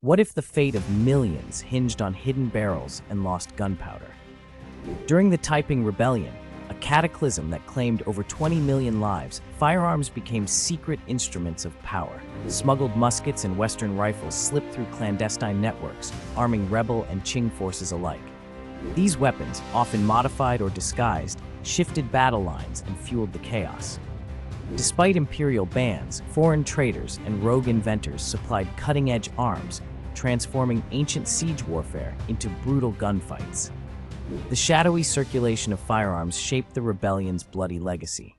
What if the fate of millions hinged on hidden barrels and lost gunpowder? During the Taiping Rebellion, a cataclysm that claimed over 20 million lives, firearms became secret instruments of power. Smuggled muskets and Western rifles slipped through clandestine networks, arming rebel and Qing forces alike. These weapons, often modified or disguised, shifted battle lines and fueled the chaos. Despite imperial bans, foreign traders and rogue inventors supplied cutting-edge arms, transforming ancient siege warfare into brutal gunfights. The shadowy circulation of firearms shaped the rebellion's bloody legacy.